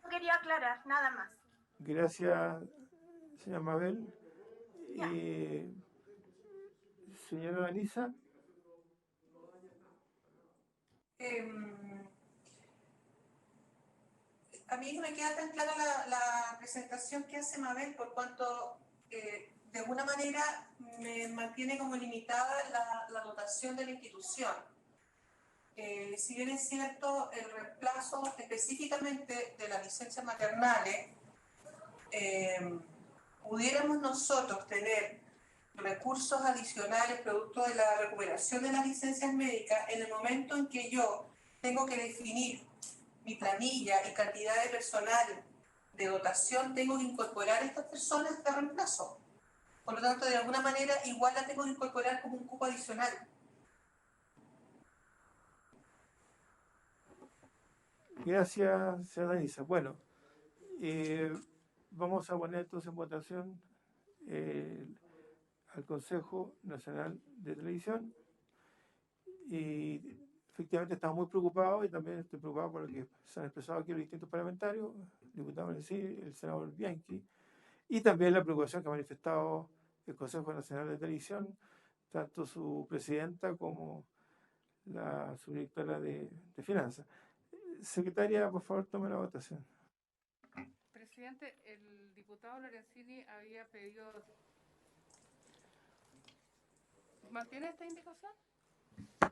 J: Quería aclarar, nada más.
A: Gracias, señora Mabel. Señora Danitza.
G: A mí no me queda tan clara la presentación que hace Mabel, por cuanto de alguna manera me mantiene como limitada la dotación de la institución. Si bien es cierto, el reemplazo específicamente de las licencias maternales, pudiéramos nosotros tener recursos adicionales producto de la recuperación de las licencias médicas en el momento en que yo tengo que definir mi planilla y cantidad de personal de dotación, tengo que incorporar a estas personas de reemplazo. Por lo tanto, de alguna manera, igual la tengo que incorporar como un cupo adicional.
A: Gracias, señora Danisa. Bueno, vamos a poner entonces en votación al Consejo Nacional de Televisión. Y efectivamente estamos muy preocupados, y también estoy preocupado por lo que se han expresado aquí los distintos parlamentarios, el diputado Lencini, el senador Bianchi, y también la preocupación que ha manifestado el Consejo Nacional de Televisión, tanto su presidenta como la subdirectora de Finanzas. Secretaria, por favor, tome la votación.
K: Presidente, el diputado Lorenzini había pedido... ¿Mantiene esta indicación?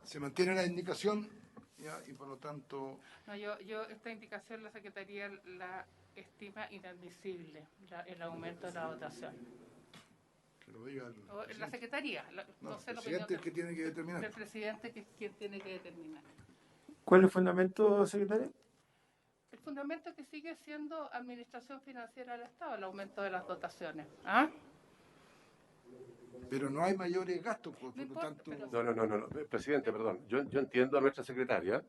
F: Se mantiene la indicación, ya, y por lo tanto...
K: No, yo esta indicación la Secretaría la estima inadmisible, el aumento de la dotación.
F: Que lo diga
K: la Secretaría, no sé
F: el
K: lo
F: presidente es que tiene que determinar.
K: El presidente que es quien tiene que determinar.
A: ¿Cuál es el fundamento, secretaria?
K: El fundamento que sigue siendo administración financiera del Estado, el aumento de las dotaciones. ¿Ah?
F: Pero no hay mayores gastos, por lo tanto...
H: No. Presidente, perdón. Yo entiendo a nuestra secretaria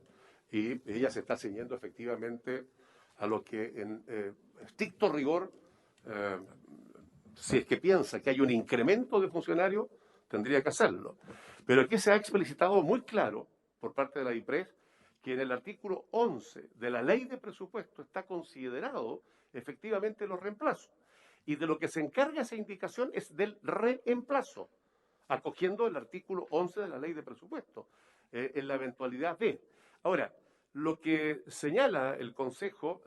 H: y ella se está ciñendo efectivamente a lo que en estricto rigor, si es que piensa que hay un incremento de funcionarios, tendría que hacerlo. Pero aquí se ha explicitado muy claro por parte de la IPRES que en el artículo 11 de la Ley de Presupuesto está considerado efectivamente los reemplazos. Y de lo que se encarga esa indicación es del reemplazo, acogiendo el artículo 11 de la Ley de Presupuesto, en la eventualidad de. Ahora, lo que señala el Consejo,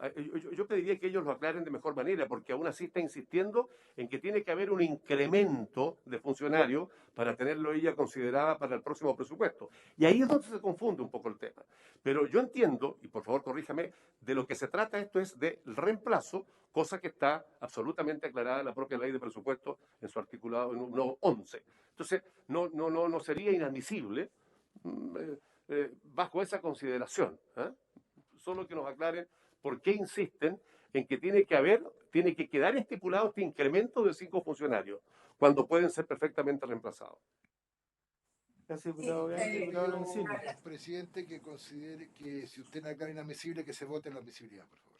H: yo pediría que ellos lo aclaren de mejor manera, porque aún así está insistiendo en que tiene que haber un incremento de funcionarios para tenerlo ella considerada para el próximo presupuesto. Y ahí es donde se confunde un poco el tema. Pero yo entiendo, y por favor corríjame, de lo que se trata esto es del reemplazo, cosa que está absolutamente aclarada en la propia Ley de Presupuesto en su articulado número 11. Entonces, no sería inadmisible bajo esa consideración. Solo que nos aclaren por qué insisten en que tiene que quedar estipulado este incremento de 5 funcionarios, cuando pueden ser perfectamente reemplazados.
A: Gracias, diputado.
F: Presidente, que considere que si usted aclara inadmisible, que se vote en la admisibilidad, por favor.